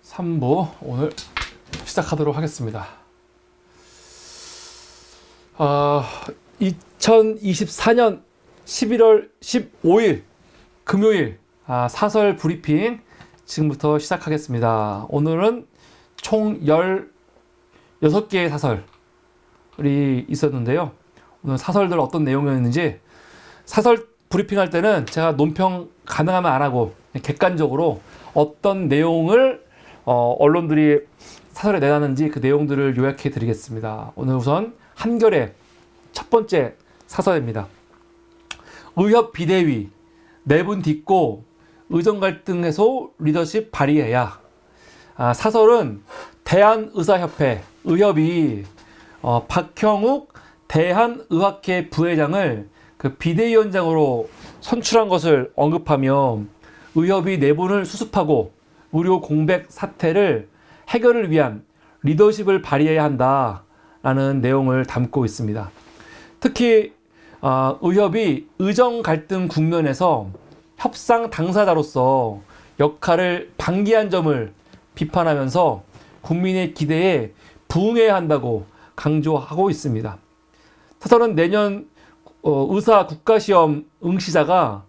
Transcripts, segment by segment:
3부 오늘 시작하도록 하겠습니다. 2024년 11월 15일 금요일 사설 브리핑 지금부터 시작하겠습니다. 오늘은 총 16개의 사설이 있었는데요. 오늘 사설들 어떤 내용이었는지 사설 브리핑 할 때는 제가 논평 가능하면 안 하고 객관적으로 어떤 내용을 언론들이 사설에 내놨는지 그 내용들을 요약해 드리겠습니다. 오늘 우선 한겨레 첫 번째 사설입니다. 의협 비대위 내분 딛고 의정 갈등 해소 리더십 발휘해야. 사설은 대한의사협회 의협이 박형욱 대한의학회 부회장을 그 비대위원장으로 선출한 것을 언급하며 의협이 내분을 수습하고 의료 공백 사태를 해결을 위한 리더십을 발휘해야 한다라는 내용을 담고 있습니다. 특히 의협이 의정 갈등 국면에서 협상 당사자로서 역할을 방기한 점을 비판하면서 국민의 기대에 부응해야 한다고 강조하고 있습니다. 사설은 내년 의사 국가시험 응시자가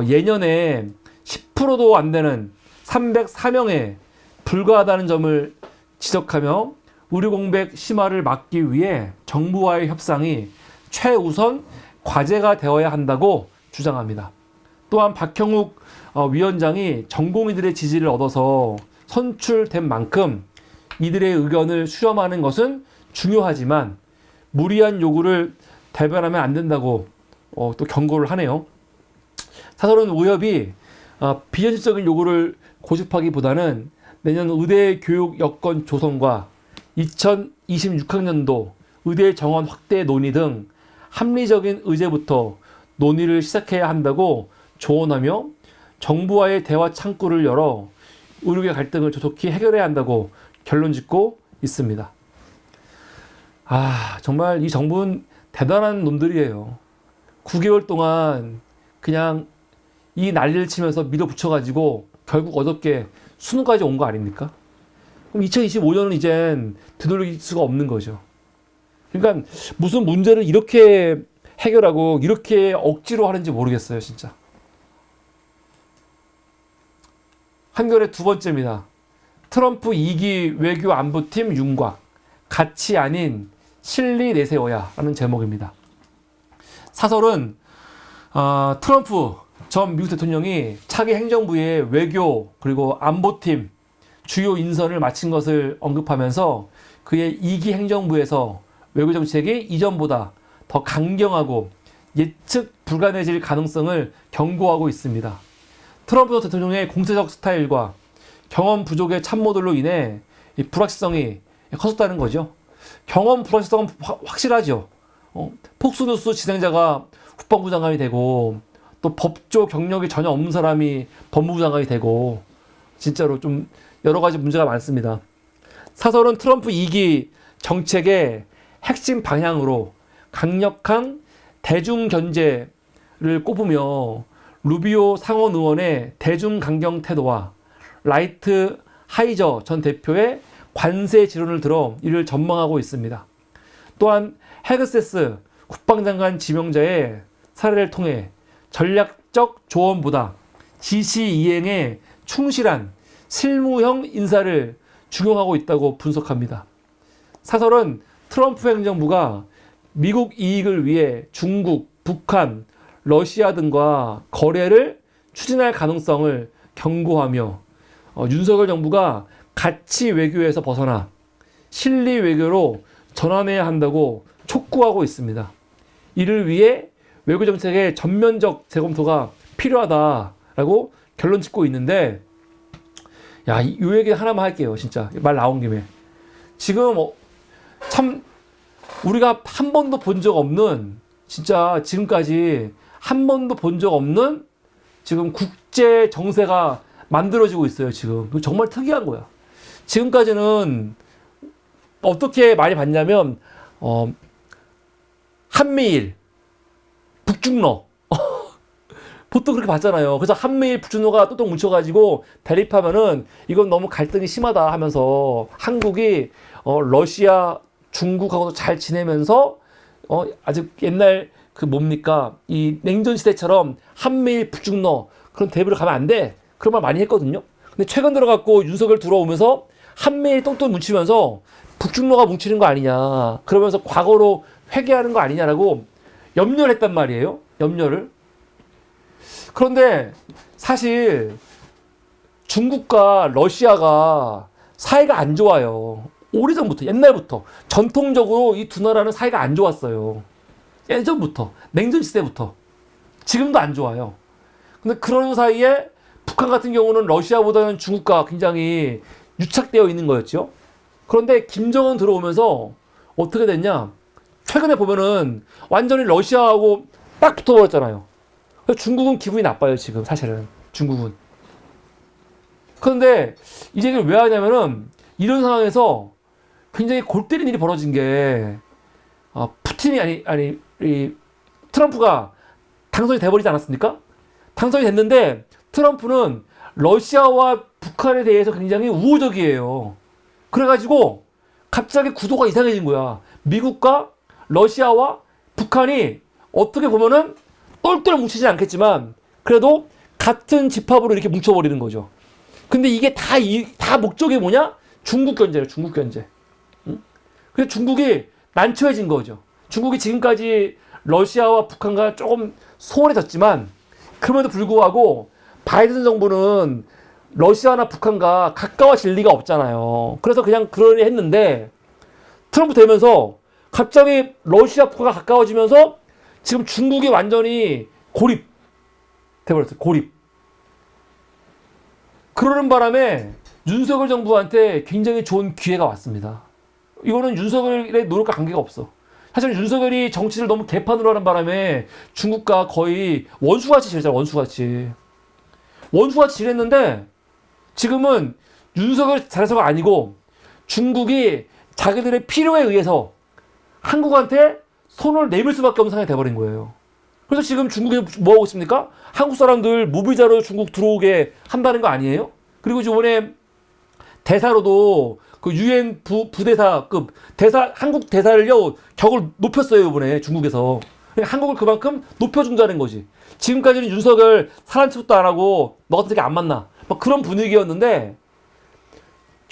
예년에 10%도 안 되는 304명에 불과하다는 점을 지적하며 의료 공백 심화를 막기 위해 정부와의 협상이 최우선 과제가 되어야 한다고 주장합니다. 또한 박형욱 위원장이 전공의들의 지지를 얻어서 선출된 만큼 이들의 의견을 수렴하는 것은 중요하지만 무리한 요구를 대변하면 안 된다고 또 경고를 하네요. 사설은 의협이 비현실적인 요구를 고집하기보다는 내년 의대 교육 여건 조성과 2026학년도 의대 정원 확대 논의 등 합리적인 의제부터 논의를 시작해야 한다고 조언하며 정부와의 대화 창구를 열어 의료계 갈등을 조속히 해결해야 한다고 결론 짓고 있습니다. 정말 이 정부는 대단한 놈들이에요. 9개월 동안 그냥 이 난리를 치면서 밀어붙여가지고 결국 어저께 수능까지 온 거 아닙니까? 그럼 2025년은 이젠 되돌릴 수가 없는 거죠. 그러니까 무슨 문제를 이렇게 해결하고 이렇게 억지로 하는지 모르겠어요, 진짜. 한겨레 두 번째입니다. 트럼프 2기 외교 안보팀 윤곽, 가치 아닌 실리 내세워야 라는 제목입니다. 사설은 트럼프 전 미국 대통령이 차기 행정부의 외교 그리고 안보팀 주요 인선을 마친 것을 언급하면서 그의 2기 행정부에서 외교 정책이 이전보다 더 강경하고 예측 불가능해질 가능성을 경고하고 있습니다. 트럼프 대통령의 공세적 스타일과 경험 부족의 참모들로 인해 이 불확실성이 커졌다는 거죠. 경험 불확실성은 확실하죠. 폭스뉴스 진행자가 국방부 장관이 되고 또 법조 경력이 전혀 없는 사람이 법무부 장관이 되고 진짜로 좀 여러 가지 문제가 많습니다. 사설은 트럼프 2기 정책의 핵심 방향으로 강력한 대중 견제를 꼽으며 루비오 상원 의원의 대중 강경 태도와 라이트 하이저 전 대표의 관세 지론을 들어 이를 전망하고 있습니다. 또한 헤그세스 국방장관 지명자의 사례를 통해 전략적 조언보다 지시 이행에 충실한 실무형 인사를 중용하고 있다고 분석합니다. 사설은 트럼프 행정부가 미국 이익을 위해 중국, 북한, 러시아 등과 거래를 추진할 가능성을 경고하며 윤석열 정부가 가치 외교에서 벗어나 실리 외교로 전환해야 한다고 촉구하고 있습니다. 이를 위해 외교 정책의 전면적 재검토가 필요하다라고 결론 짓고 있는데, 이 얘기 하나만 할게요. 진짜 말 나온 김에 지금 참 우리가 한 번도 본 적 없는, 진짜 지금까지 한 번도 본 적 없는 지금 국제 정세가 만들어지고 있어요. 지금 정말 특이한 거야. 지금까지는 어떻게 많이 봤냐면 한미일, 북중러 보통 그렇게 봤잖아요. 그래서 한미일 북중로가 똘똘 뭉쳐가지고 대립하면은 이건 너무 갈등이 심하다 하면서 한국이 러시아, 중국하고도 잘 지내면서 아직 옛날 그 뭡니까 이 냉전 시대처럼 한미일 북중로 그런 대립을 가면 안 돼. 그런 말 많이 했거든요. 근데 최근 들어갖고 윤석열 들어오면서 한미일 똥똥 뭉치면서 북중로가 뭉치는 거 아니냐. 그러면서 과거로 회귀하는 거 아니냐라고 염려를 했단 말이에요. 염려를. 그런데 사실 중국과 러시아가 사이가 안 좋아요. 오래전부터, 옛날부터. 전통적으로 이 두 나라는 사이가 안 좋았어요. 예전부터. 냉전 시대부터. 지금도 안 좋아요. 근데 그런 사이에 북한 같은 경우는 러시아보다는 중국과 굉장히 유착되어 있는 거였죠. 그런데 김정은 들어오면서 어떻게 됐냐? 최근에 보면은 완전히 러시아하고 딱 붙어버렸잖아요. 그래서 중국은 기분이 나빠요, 지금 사실은. 중국은. 그런데 이 얘기를 왜 하냐면은 이런 상황에서 굉장히 골 때리는 일이 벌어진 게 푸틴이 이 트럼프가 당선이 돼버리지 않았습니까? 당선이 됐는데 트럼프는 러시아와 북한에 대해서 굉장히 우호적이에요. 그래가지고 갑자기 구도가 이상해진 거야. 미국과 러시아와 북한이 어떻게 보면은 똘똘 뭉치지 않겠지만 그래도 같은 집합으로 이렇게 뭉쳐버리는 거죠. 근데 이게 다 목적이 뭐냐? 중국 견제예요. 중국 견제. 응? 그래서 중국이 난처해진 거죠. 중국이 지금까지 러시아와 북한과 조금 소원해졌지만 그럼에도 불구하고 바이든 정부는 러시아나 북한과 가까워질 리가 없잖아요. 그래서 그냥 그러려 했는데 트럼프 되면서 갑자기 러시아, 북한과 가까워지면서 지금 중국이 완전히 고립 돼버렸어요. 고립. 그러는 바람에 윤석열 정부한테 굉장히 좋은 기회가 왔습니다. 이거는 윤석열의 노력과 관계가 없어. 사실 윤석열이 정치를 너무 개판으로 하는 바람에 중국과 거의 원수같이 지냈잖아. 원수같이. 원수같이 지냈는데 지금은 윤석열 잘해서가 아니고 중국이 자기들의 필요에 의해서 한국한테 손을 내밀 수밖에 없는 상황이 돼버린 거예요. 그래서 지금 중국이 뭐 하고 있습니까? 한국 사람들 무비자로 중국 들어오게 한다는 거 아니에요? 그리고 이번에 대사로도 그 유엔 부대사급 한국 대사를요 격을 높였어요. 이번에 중국에서. 그러니까 한국을 그만큼 높여준다는 거지. 지금까지는 윤석열 사람 취급도 안 하고 너 같은 새끼 안 만나 막 그런 분위기였는데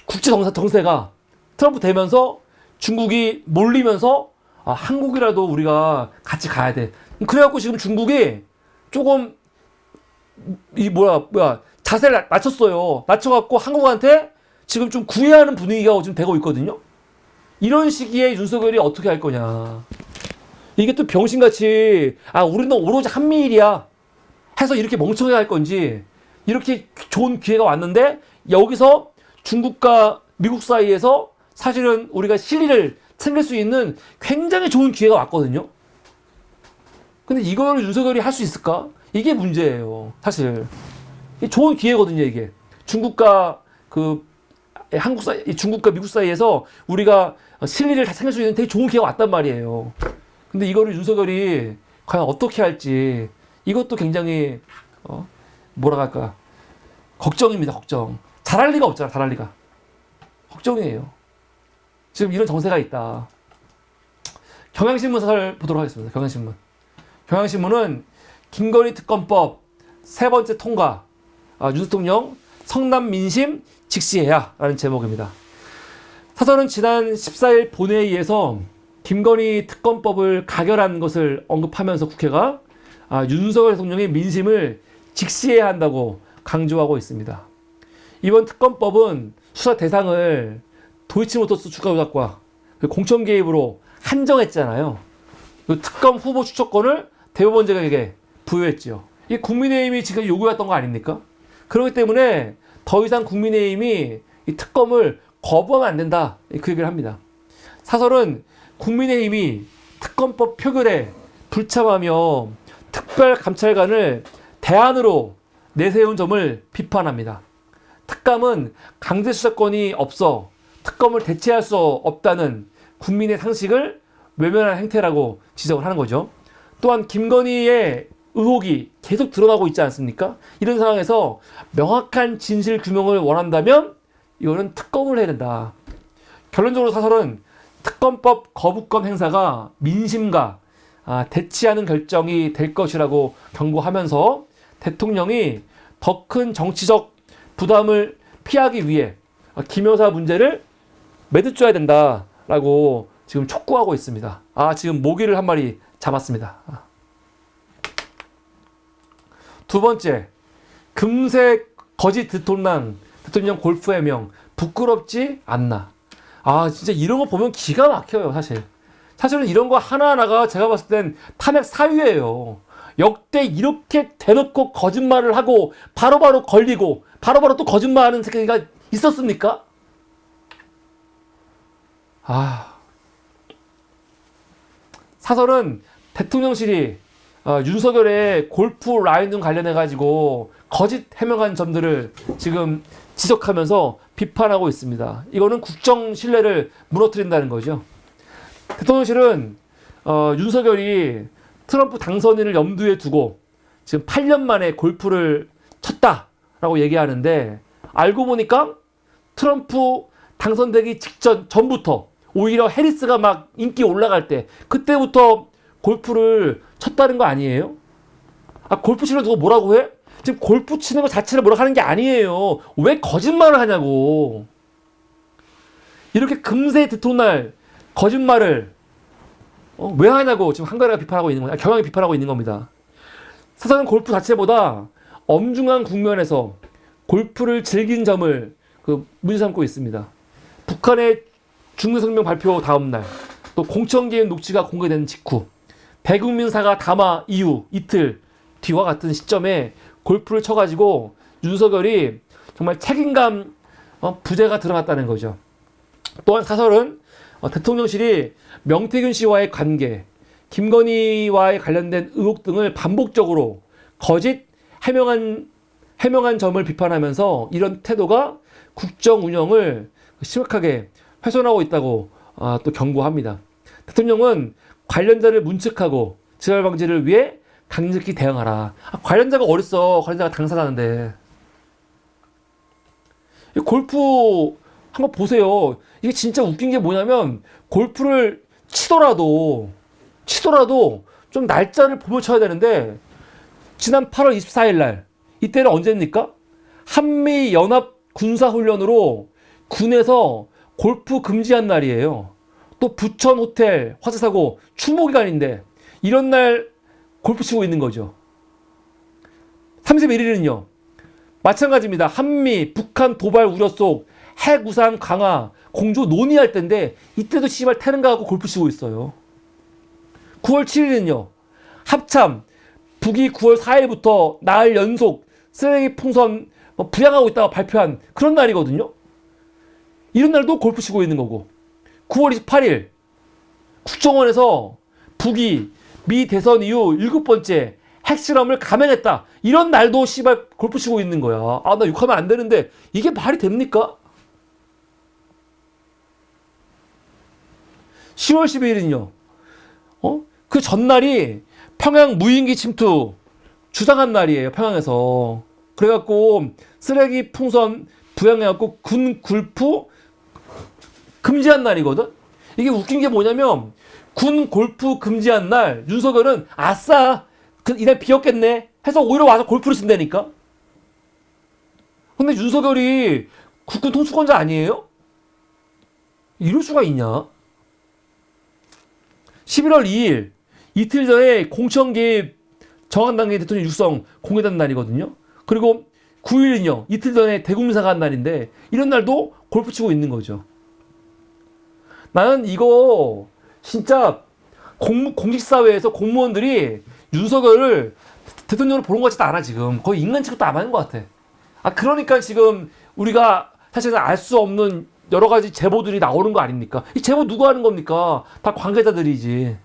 국제 정세가 트럼프 되면서 중국이 몰리면서 한국이라도 우리가 같이 가야 돼. 그래갖고 지금 중국이 조금 자세를 낮췄어요. 낮춰갖고 한국한테 지금 좀 구애하는 분위기가 지금 되고 있거든요. 이런 시기에 윤석열이 어떻게 할 거냐. 이게 또 병신같이 우리는 오로지 한미일이야 해서 이렇게 멍청하게 할 건지 이렇게 좋은 기회가 왔는데 여기서 중국과 미국 사이에서 사실은 우리가 실리를 챙길 수 있는 굉장히 좋은 기회가 왔거든요. 근데 이걸 윤석열이 할 수 있을까? 이게 문제예요. 사실. 좋은 기회거든요, 이게. 중국과 중국과 미국 사이에서 우리가 실리를 다 챙길 수 있는 되게 좋은 기회가 왔단 말이에요. 근데 이거를 윤석열이 과연 어떻게 할지 이것도 굉장히 걱정입니다. 걱정. 잘할 리가 없잖아. 잘할 리가. 걱정이에요. 지금 이런 정세가 있다. 경향신문 사설 보도록 하겠습니다. 경향신문은 김건희 특검법 세 번째 통과. 윤 대통령 성남 민심 직시해야 라는 제목입니다. 사설은 지난 14일 본회의에서 김건희 특검법을 가결한 것을 언급하면서 국회가 윤석열 대통령의 민심을 직시해야 한다고 강조하고 있습니다. 이번 특검법은 수사 대상을 도이치모터스 주가 조작과 공천 개입으로 한정했잖아요. 그 특검 후보 추천권을 대법원장에게 부여했지요. 이 국민의힘이 지금 요구했던 거 아닙니까? 그렇기 때문에 더 이상 국민의힘이 이 특검을 거부하면 안 된다. 그 얘기를 합니다. 사설은 국민의힘이 특검법 표결에 불참하며 특별감찰관을 대안으로 내세운 점을 비판합니다. 특감은 강제 수사권이 없어 특검을 대체할 수 없다는 국민의 상식을 외면한 행태라고 지적을 하는 거죠. 또한 김건희의 의혹이 계속 드러나고 있지 않습니까? 이런 상황에서 명확한 진실 규명을 원한다면 이거는 특검을 해야 된다. 결론적으로 사설은 특검법 거부권 행사가 민심과 대치하는 결정이 될 것이라고 경고하면서 대통령이 더 큰 정치적 부담을 피하기 위해 김여사 문제를 매듭줘야 된다라고 지금 촉구하고 있습니다. 지금 모기를 한 마리 잡았습니다. 두 번째, 금세 거짓 대통령 골프 해명 부끄럽지 않나. 진짜 이런 거 보면 기가 막혀요, 사실. 사실은 이런 거 하나하나가 제가 봤을 땐 탄핵 사유예요. 역대 이렇게 대놓고 거짓말을 하고 바로바로 걸리고 바로바로 또 거짓말하는 새끼가 있었습니까? 사설은 대통령실이 윤석열의 골프 라인 관련해가지고 거짓 해명한 점들을 지금 지적하면서 비판하고 있습니다. 이거는 국정 신뢰를 무너뜨린다는 거죠. 대통령실은 윤석열이 트럼프 당선인을 염두에 두고 지금 8년 만에 골프를 쳤다라고 얘기하는데 알고 보니까 트럼프 당선되기 전부터 오히려 해리스가 막 인기 올라갈 때 그때부터 골프를 쳤다는 거 아니에요? 골프 치러 두고 뭐라고 해? 지금 골프 치는 거 자체를 뭐라고 하는 게 아니에요. 왜 거짓말을 하냐고. 이렇게 금세 들통날 거짓말을 왜 하냐고 지금 한겨레가 비판하고 있는 거야. 경향이 비판하고 있는 겁니다. 사실은 골프 자체보다 엄중한 국면에서 골프를 즐긴 점을 문제 삼고 있습니다. 북한의 중대성명 발표 다음 날, 또 공천개입 녹취가 공개된 직후, 대국민 사과 담화 이후 이틀 뒤와 같은 시점에 골프를 쳐가지고 윤석열이 정말 책임감 부재가 드러났다는 거죠. 또한 사설은 대통령실이 명태균 씨와의 관계, 김건희와의 관련된 의혹 등을 반복적으로 거짓 해명한 점을 비판하면서 이런 태도가 국정 운영을 심각하게 훼손하고 있다고 또 경고합니다. 대통령은 관련자를 문책하고 재발 방지를 위해 강력히 대응하라. 관련자가 어딨어? 관련자가 당사자인데. 골프 한번 보세요. 이게 진짜 웃긴 게 뭐냐면 골프를 치더라도 좀 날짜를 보며 쳐야 되는데 지난 8월 24일 날 이때는 언제입니까? 한미 연합 군사훈련으로 군에서 골프 금지한 날이에요. 또 부천 호텔 화재 사고 추모 기간인데 이런 날 골프 치고 있는 거죠. 31일은요. 마찬가지입니다. 한미 북한 도발 우려 속 핵 우산 강화 공조 논의할 때인데 이때도 씨발 태릉 가고 골프 치고 있어요. 9월 7일은요. 합참 북이 9월 4일부터 나흘 연속 쓰레기 풍선 부양하고 있다가 발표한 그런 날이거든요. 이런 날도 골프 치고 있는 거고 9월 28일 국정원에서 북이 미 대선 이후 7번째 핵실험을 감행했다. 이런 날도 씨발 골프 치고 있는 거야. 나 욕하면 안 되는데 이게 말이 됩니까? 10월 12일은요. 그 전날이 평양 무인기 침투 주장한 날이에요. 평양에서. 그래갖고 쓰레기 풍선 부양해갖고 군 골프 금지한 날이거든. 이게 웃긴 게 뭐냐면 군 골프 금지한 날 윤석열은 아싸 이날 비었겠네 해서 오히려 와서 골프를 친다니까. 근데 윤석열이 국군 통수권자 아니에요? 이럴 수가 있냐? 11월 2일 이틀 전에 공천 개입 정한당계 대통령 육성 공개된 날이거든요. 그리고 9일은요. 이틀 전에 대국민사가 한 날인데 이런 날도 골프 치고 있는 거죠. 나는 이거 진짜 공직사회에서 공무원들이 윤석열을 대통령으로 보는 것 같지도 않아 지금. 거의 인간 취급도 안 하는 것 같아. 그러니까 지금 우리가 사실은 알 수 없는 여러 가지 제보들이 나오는 거 아닙니까? 이 제보 누가 하는 겁니까? 다 관계자들이지.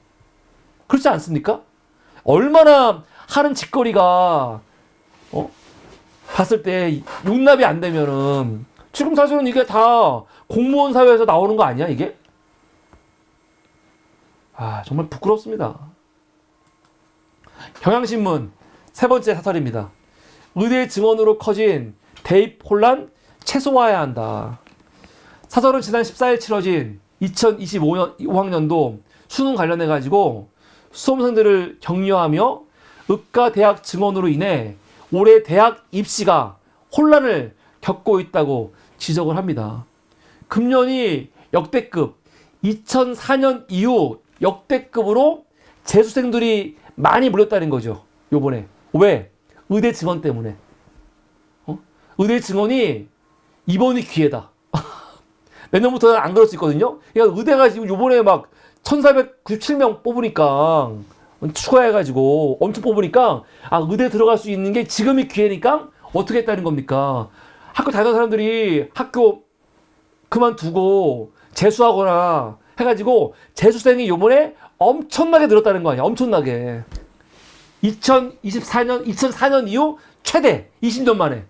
그렇지 않습니까? 얼마나 하는 짓거리가 봤을 때 용납이 안 되면은 지금 사실은 이게 다 공무원 사회에서 나오는 거 아니야 이게? 정말 부끄럽습니다. 경향신문 세 번째 사설입니다. 의대 증원으로 커진 대입 혼란 최소화해야 한다. 사설은 지난 14일 치러진 2025년 5학년도 수능 관련해 가지고 수험생들을 격려하며 의과 대학 증원으로 인해 올해 대학 입시가 혼란을 겪고 있다고 지적을 합니다. 금년이 역대급, 2004년 이후 역대급으로 재수생들이 많이 몰렸다는 거죠. 요번에. 왜? 의대 증원 때문에. 의대 증원이 이번이 기회다. 내년부터는 안 그럴 수 있거든요. 그러니까 의대가 지금 요번에 막 1497명 뽑으니까 추가해가지고 엄청 뽑으니까 의대 들어갈 수 있는 게 지금이 기회니까 어떻게 했다는 겁니까? 학교 다니던 사람들이 학교 그만두고 재수하거나 해가지고 재수생이 요번에 엄청나게 늘었다는 거 아니야. 엄청나게. 2004년 이후 최대 20년 만에.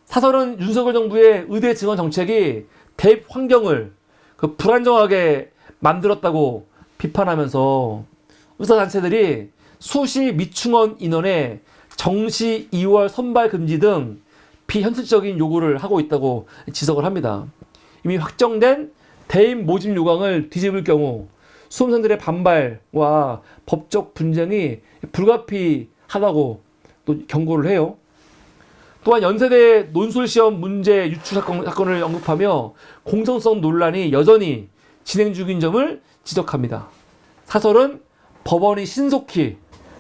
사설은 윤석열 정부의 의대 증원 정책이 대입 환경을 불안정하게 만들었다고 비판하면서 의사단체들이 수시 미충원 인원의 정시 2월 선발 금지 등 비현실적인 요구를 하고 있다고 지적을 합니다. 이미 확정된 대입 모집 요강을 뒤집을 경우 수험생들의 반발과 법적 분쟁이 불가피하다고 또 경고를 해요. 또한 연세대 논술시험 문제 유출 사건을 언급하며 공정성 논란이 여전히 진행 중인 점을 지적합니다. 사설은 법원이 신속히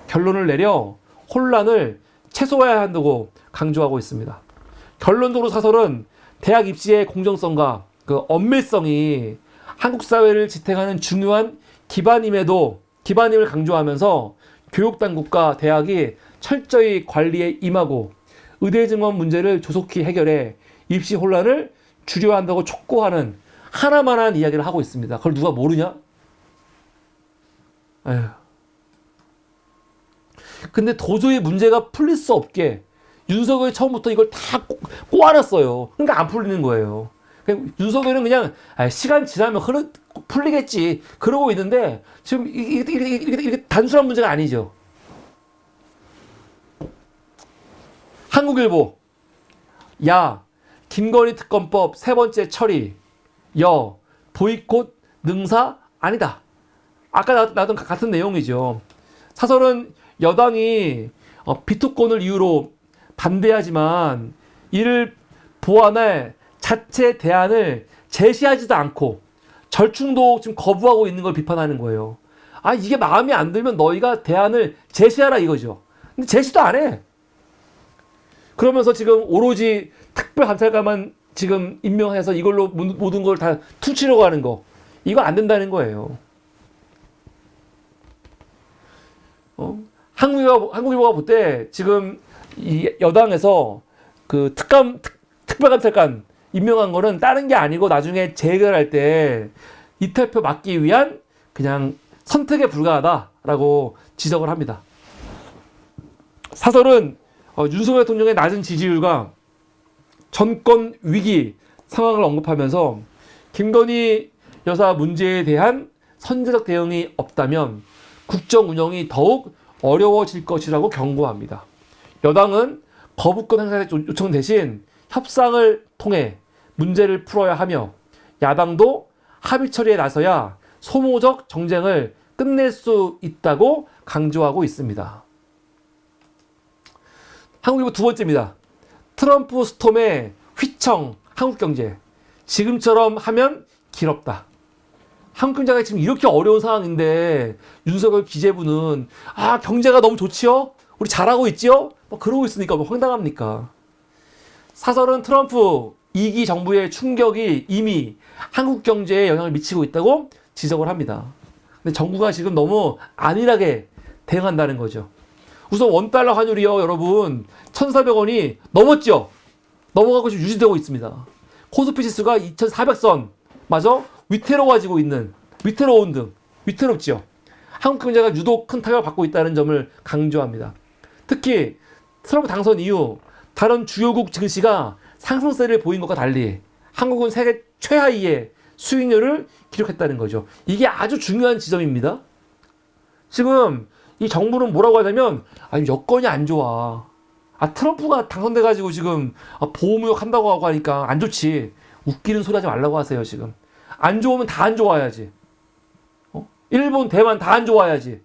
결론을 내려 혼란을 최소화해야 한다고 강조하고 있습니다. 결론적으로 사설은 대학 입시의 공정성과 엄밀성이 한국 사회를 지탱하는 중요한 기반임을 강조하면서 교육당국과 대학이 철저히 관리에 임하고 의대 증원 문제를 조속히 해결해 입시 혼란을 줄여야 한다고 촉구하는 하나만한 이야기를 하고 있습니다. 그걸 누가 모르냐? 에휴. 근데 도저히 문제가 풀릴 수 없게 윤석열이 처음부터 이걸 다 꼬아놨어요. 그러니까 안 풀리는 거예요. 윤석열은 그냥 시간 지나면 풀리겠지 그러고 있는데 지금 이게 단순한 문제가 아니죠. 한국일보. 야, 김건희 특검법 세 번째 처리. 여, 보이콧 능사 아니다. 아까 나왔던 같은 내용이죠. 사설은 여당이 비토권을 이유로 반대하지만 이를 보완할 자체 대안을 제시하지도 않고 절충도 지금 거부하고 있는 걸 비판하는 거예요. 이게 마음에 안 들면 너희가 대안을 제시하라 이거죠. 근데 제시도 안 해. 그러면서 지금 오로지 특별감찰관만 지금 임명해서 이걸로 모든 걸 다 퉁치려고 하는 거. 이거 안 된다는 거예요. 한국일보가 볼 때 지금 이 여당에서 그 특별감찰관 임명한 거는 다른 게 아니고 나중에 재결할 때 이탈표 막기 위한 그냥 선택에 불과하다라고 지적을 합니다. 사설은 윤석열 대통령의 낮은 지지율과 정권 위기 상황을 언급하면서 김건희 여사 문제에 대한 선제적 대응이 없다면 국정 운영이 더욱 어려워질 것이라고 경고합니다. 여당은 거부권 행사 요청 대신 협상을 통해 문제를 풀어야 하며 야당도 합의 처리에 나서야 소모적 정쟁을 끝낼 수 있다고 강조하고 있습니다. 한국일보 두 번째입니다. 트럼프 스톰의 휘청 한국경제. 지금처럼 하면 길없다. 한국경제가 지금 이렇게 어려운 상황인데 윤석열 기재부는 경제가 너무 좋지요? 우리 잘하고 있지요? 그러고 있으니까 황당합니까? 사설은 트럼프 2기 정부의 충격이 이미 한국 경제에 영향을 미치고 있다고 지적을 합니다. 근데 정부가 지금 너무 안일하게 대응한다는 거죠. 우선 원달러 환율이요, 여러분 1,400원이 넘었죠? 넘어가고 지금 유지되고 있습니다. 코스피 지수가 2,400선 맞아? 위태롭죠? 한국 경제가 유독 큰 타격을 받고 있다는 점을 강조합니다. 특히 트럼프 당선 이후 다른 주요국 증시가 상승세를 보인 것과 달리 한국은 세계 최하위의 수익률을 기록했다는 거죠. 이게 아주 중요한 지점입니다. 지금 이 정부는 뭐라고 하냐면, 여건이 안 좋아. 트럼프가 당선돼가지고 지금 보호무역 한다고 하고 하니까 안 좋지. 웃기는 소리 하지 말라고 하세요, 지금. 안 좋으면 다 안 좋아야지. 일본, 대만 다 안 좋아야지.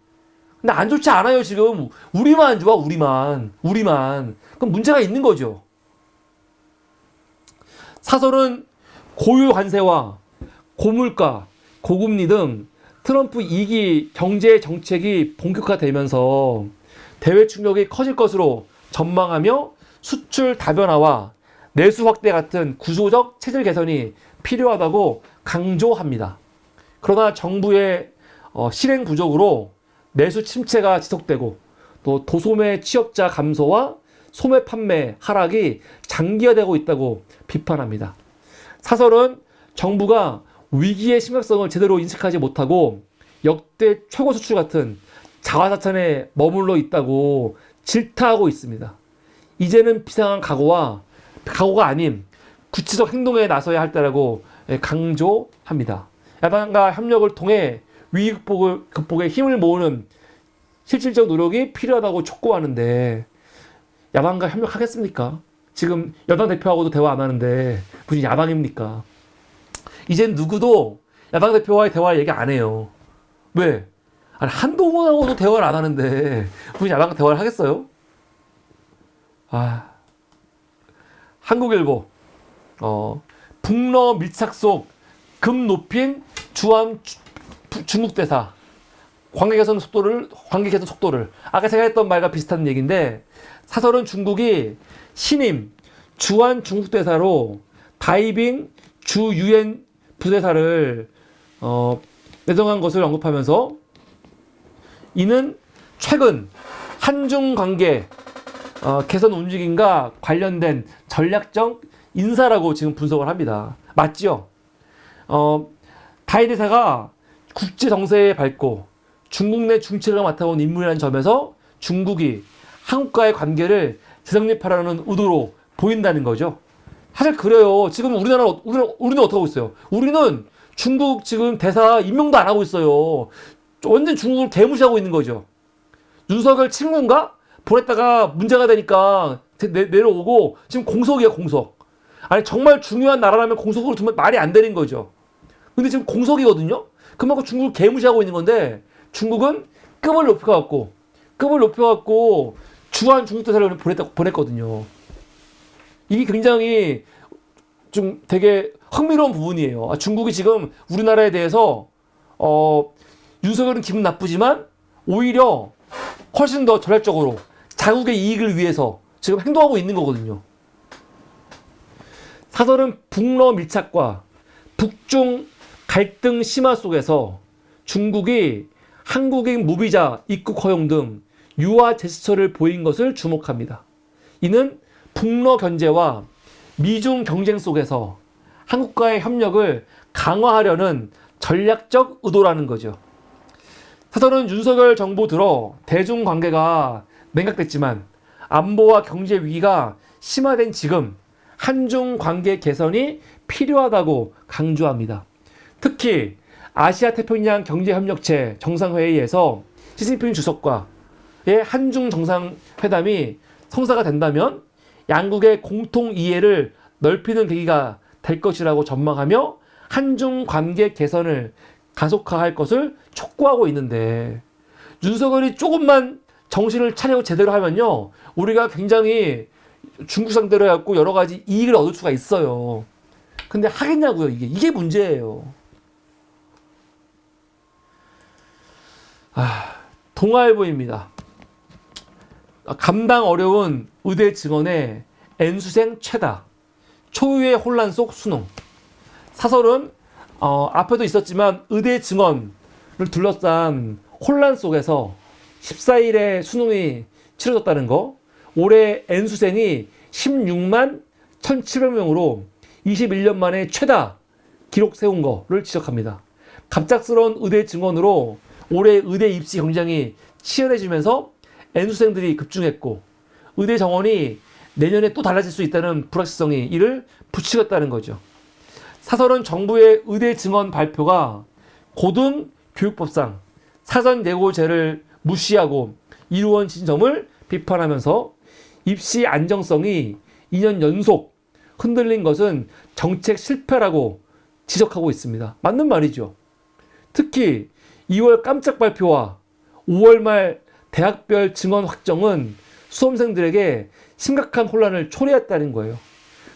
근데 안 좋지 않아요, 지금. 우리만 안 좋아, 우리만. 그럼 문제가 있는 거죠. 사설은 고유 관세와 고물가, 고금리 등 트럼프 2기 경제 정책이 본격화되면서 대외 충격이 커질 것으로 전망하며 수출 다변화와 내수 확대 같은 구조적 체질 개선이 필요하다고 강조합니다. 그러나 정부의 실행 부족으로 내수 침체가 지속되고 또 도소매 취업자 감소와 소매 판매 하락이 장기화되고 있다고 비판합니다. 사설은 정부가 위기의 심각성을 제대로 인식하지 못하고 역대 최고 수출 같은 자화자찬에 머물러 있다고 질타하고 있습니다. 이제는 비상한 각오가 아닌 구체적 행동에 나서야 할 때라고 강조합니다. 야당과 협력을 통해 위기 극복에 힘을 모으는 실질적 노력이 필요하다고 촉구하는데 야당과 협력하겠습니까? 지금 여당 대표하고도 대화 안 하는데 무슨 야당입니까? 이젠 누구도 야당 대표와의 대화 얘기 안 해요. 왜? 한동훈하고도 대화를 안 하는데 무슨 야당과 대화를 하겠어요? 한국일보 북러 밀착 속 급 높인 주한 중국 대사 관계 개선 속도를 아까 제가 했던 말과 비슷한 얘기인데 사설은 중국이 신임 주한 중국 대사로 다이빙 주 유엔 부대사를 내정한 것을 언급하면서 이는 최근 한중 관계 개선 움직임과 관련된 전략적 인사라고 지금 분석을 합니다. 맞죠? 다이 대사가 국제 정세에 밝고 중국 내 중책을 맡아온 인물이라는 점에서 중국이 한국과의 관계를 재정립하려는 의도로 보인다는 거죠. 사실 그래요. 지금 우리는 어떻게 하고 있어요? 우리는 중국 지금 대사 임명도 안 하고 있어요. 완전 중국을 개무시하고 있는 거죠. 윤석열 친구인가? 보냈다가 문제가 되니까 내려오고 지금 공석이에요, 공석. 정말 중요한 나라라면 공석으로 두면 말이 안 되는 거죠. 근데 지금 공석이거든요? 그만큼 중국을 개무시하고 있는 건데 중국은 급을 높여갖고 주한 중국 대사를 보냈거든요. 이게 굉장히 좀 되게 흥미로운 부분이에요. 중국이 지금 우리나라에 대해서 윤석열은 기분 나쁘지만 오히려 훨씬 더 전략적으로 자국의 이익을 위해서 지금 행동하고 있는 거거든요. 사설은 북러 밀착과 북중 갈등 심화 속에서 중국이 한국인 무비자 입국 허용 등 유화 제스처를 보인 것을 주목합니다. 이는 북러 견제와 미중 경쟁 속에서 한국과의 협력을 강화하려는 전략적 의도라는 거죠. 사설은 윤석열 정부 들어 대중 관계가 냉각됐지만 안보와 경제 위기가 심화된 지금 한중 관계 개선이 필요하다고 강조합니다. 특히 아시아 태평양 경제협력체 정상회의에서 시진핑 주석과의 한중 정상회담이 성사가 된다면 양국의 공통 이해를 넓히는 계기가 될 것이라고 전망하며 한중 관계 개선을 가속화할 것을 촉구하고 있는데 윤석열이 조금만 정신을 차리고 제대로 하면요 우리가 굉장히 중국 상대로 해갖고 여러 가지 이익을 얻을 수가 있어요. 근데 하겠냐고요. 이게 문제예요. 동아일보입니다. 감당 어려운 의대 증원의 N수생 최다. 초유의 혼란 속 수능. 사설은 앞에도 있었지만 의대 증원을 둘러싼 혼란 속에서 14일에 수능이 치러졌다는 거. 올해 N수생이 16만 1,700명으로 21년 만에 최다 기록 세운 거를 지적합니다. 갑작스러운 의대 증원으로 올해 의대 입시 경쟁이 치열해지면서 N수생들이 급증했고 의대 정원이 내년에 또 달라질 수 있다는 불확실성이 이를 부추겼다는 거죠. 사설은 정부의 의대 증원 발표가 고등교육법상 사전 예고제를 무시하고 이루어진 점을 비판하면서 입시 안정성이 2년 연속 흔들린 것은 정책 실패라고 지적하고 있습니다. 맞는 말이죠. 특히 2월 깜짝 발표와 5월 말 대학별 증원 확정은 수험생들에게 심각한 혼란을 초래했다는 거예요.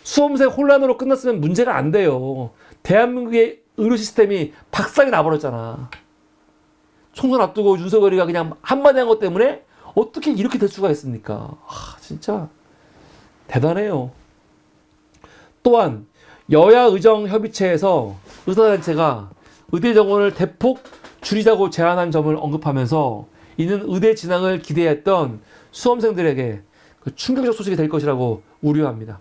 수험생 혼란으로 끝났으면 문제가 안 돼요. 대한민국의 의료 시스템이 박살이 나버렸잖아. 총선 앞두고 윤석열이가 그냥 한마디 한 것 때문에 어떻게 이렇게 될 수가 있습니까? 진짜 대단해요. 또한 여야 의정협의체에서 의사단체가 의대 정원을 대폭 줄이자고 제안한 점을 언급하면서 이는 의대 진학을 기대했던 수험생들에게 충격적 소식이 될 것이라고 우려합니다.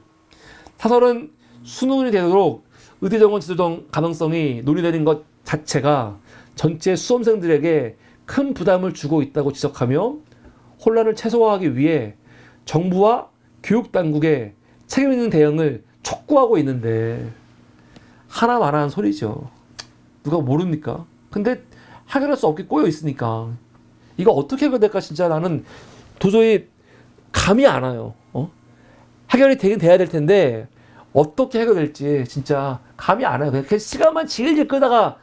사설은 수능이 되도록 의대 정원 지도 가능성이 논의되는 것 자체가 전체 수험생들에게 큰 부담을 주고 있다고 지적하며 혼란을 최소화하기 위해 정부와 교육당국의 책임 있는 대응을 촉구하고 있는데 하나만한 소리죠. 누가 모릅니까? 근데 해결할 수 없게 꼬여 있으니까 이거 어떻게 해결될까 진짜 나는 도저히 감이 안 와요. 해결이 되긴 돼야 될 텐데 어떻게 해결될지 진짜 감이 안 와요. 그냥 시간만 질질 끄다가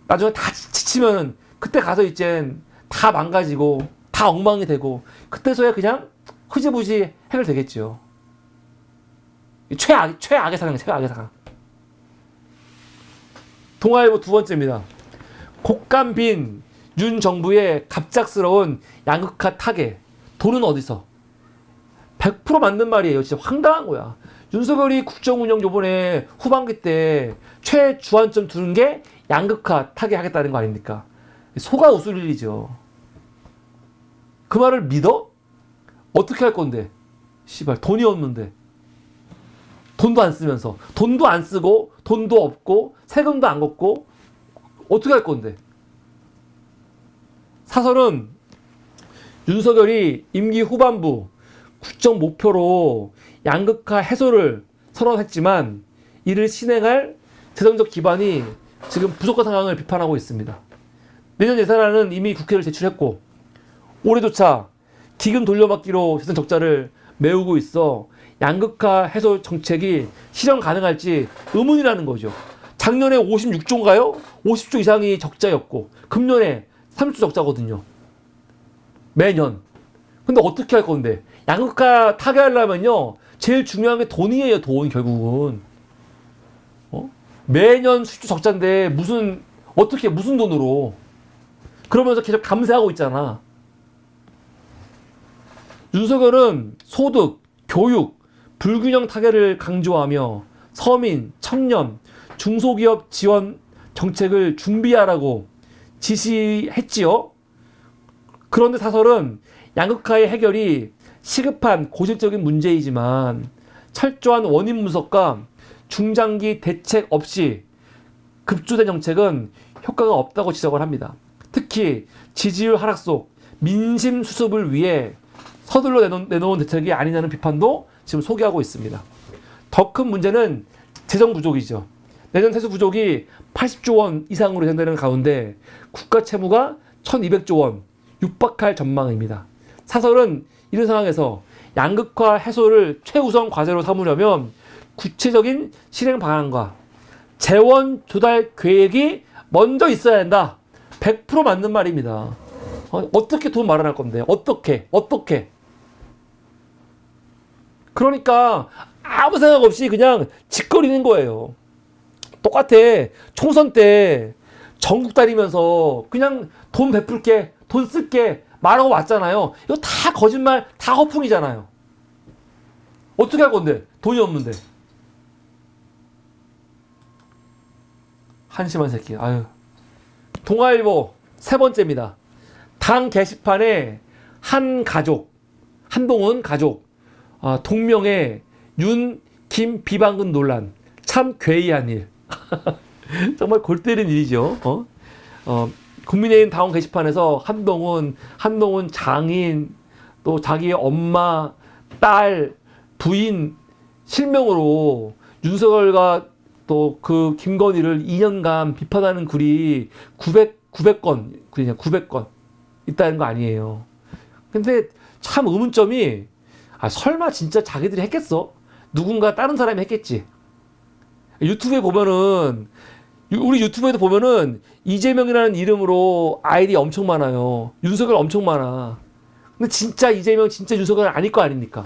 나중에 다 지치면 그때 가서 이젠 다 망가지고 다 엉망이 되고 그때서야 그냥 흐지부지 해결되겠죠. 최악의 상황, 최악의 상황. 동아일보 두 번째입니다. 곡간 빈 윤 정부의 갑작스러운 양극화 타개. 돈은 어디서? 100% 맞는 말이에요. 진짜 황당한 거야. 윤석열이 국정운영 요번에 후반기 때 최주안점 두는 게 양극화 타개하겠다는 거 아닙니까? 속아 웃을 일이죠. 그 말을 믿어? 어떻게 할 건데? 씨발 돈이 없는데. 돈도 안 쓰면서. 돈도 안 쓰고 돈도 없고 세금도 안 걷고 어떻게 할 건데? 사설은 윤석열이 임기 후반부 국정 목표로 양극화 해소를 선언했지만 이를 실행할 재정적 기반이 지금 부족한 상황을 비판하고 있습니다. 내년 예산안은 이미 국회를 제출했고 올해조차 기금 돌려받기로 재정 적자를 메우고 있어 양극화 해소 정책이 실현 가능할지 의문이라는 거죠. 작년에 56조인가요? 50조 이상이 적자였고 금년에 30조 적자거든요. 매년. 근데 어떻게 할 건데? 양극화 타개하려면요 제일 중요한 게 돈이에요. 돈 결국은. 매년 수조 적자인데 무슨 돈으로? 그러면서 계속 감세하고 있잖아. 윤석열은 소득, 교육, 불균형 타개를 강조하며 서민, 청년, 중소기업 지원 정책을 준비하라고 지시했지요. 그런데 사설은 양극화의 해결이 시급한 고질적인 문제이지만 철저한 원인 분석과 중장기 대책 없이 급조된 정책은 효과가 없다고 지적을 합니다. 특히 지지율 하락 속 민심 수습을 위해 서둘러 내놓은 대책이 아니냐는 비판도 지금 소개하고 있습니다. 더 큰 문제는 재정 부족이죠. 내년 세수 부족이 80조 원 이상으로 예상되는 가운데 국가 채무가 1200조 원 육박할 전망입니다. 사설은 이런 상황에서 양극화 해소를 최우선 과제로 삼으려면 구체적인 실행 방안과 재원 조달 계획이 먼저 있어야 한다. 100% 맞는 말입니다. 어떻게 돈 마련할 건데? 어떻게? 그러니까 아무 생각 없이 그냥 짓거리는 거예요. 똑같아. 총선 때 전국 다니면서 그냥 돈 베풀게, 돈 쓸게 말하고 왔잖아요. 이거 다 거짓말, 다 허풍이잖아요. 어떻게 할 건데? 돈이 없는데. 한심한 새끼. 아유. 동아일보 세 번째입니다. 당 게시판에 한 가족, 한동훈 가족, 동명의 윤, 김 비방근 논란. 참 괴이한 일. 정말 골 때리는 일이죠. 국민의힘 당원 게시판에서 한동훈 장인, 또 자기의 엄마, 딸, 부인 실명으로 윤석열과 또 그 김건희를 2년간 비판하는 글이 900건. 있다는 거 아니에요. 근데 참 의문점이 설마 진짜 자기들이 했겠어? 누군가 다른 사람이 했겠지. 유튜브에 보면은 우리 유튜브에도 보면은 이재명이라는 이름으로 아이디 엄청 많아요. 윤석열 엄청 많아. 근데 진짜 이재명 진짜 윤석열 아닐 거 아닙니까?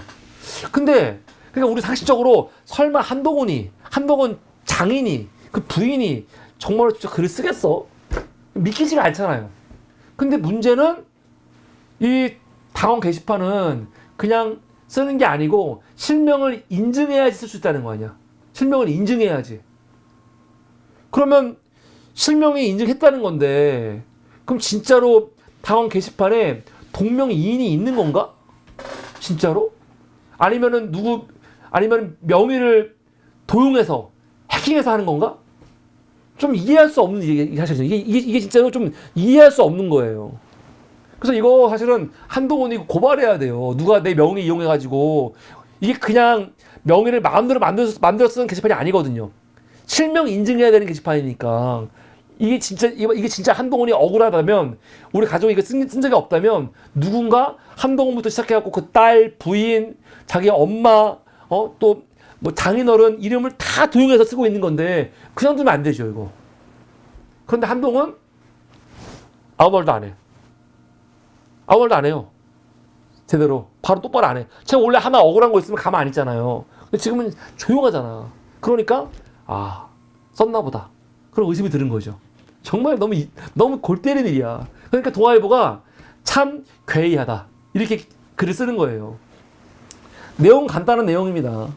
근데 그러니까 우리 상식적으로 설마 한동훈 장인이 그 부인이 정말로 진짜 글을 쓰겠어? 믿기지가 않잖아요. 근데 문제는 이 당원 게시판은 그냥 쓰는 게 아니고 실명을 인증해야지 쓸 수 있다는 거 아니야. 실명을 인증해야지. 그러면 실명이 인증했다는 건데 그럼 진짜로 당원 게시판에 동명이인이 있는 건가? 진짜로? 아니면 명의를 도용해서 해킹해서 하는 건가? 좀 이해할 수 없는 얘기 사실은 이게 진짜로 좀 이해할 수 없는 거예요. 그래서 이거 사실은 한동훈이 고발해야 돼요. 누가 내 명의 이용해가지고 이게 그냥 명의를 마음대로 만들어 쓰는 게시판이 아니거든요. 실명 인증해야 되는 게시판이니까 이게 진짜 한동훈이 억울하다면 우리 가족이 이거 쓴 적이 없다면 누군가 한동훈부터 시작해갖고 그 딸, 부인, 자기 엄마, 또 뭐 장인어른 이름을 다 도용해서 쓰고 있는 건데 그냥 두면 안 되죠 이거. 그런데 한동훈 아무 말도 안 해. 아무 말도 안 해요. 제대로 바로 똑바로 안 해. 제가 원래 하나 억울한 거 있으면 가만 안 있잖아요. 근데 지금은 조용하잖아. 그러니까 썼나 보다. 그런 의심이 드는 거죠. 정말 너무 골 때리는 일이야. 그러니까 동아일보가 참 괴이하다. 이렇게 글을 쓰는 거예요. 내용 간단한 내용입니다.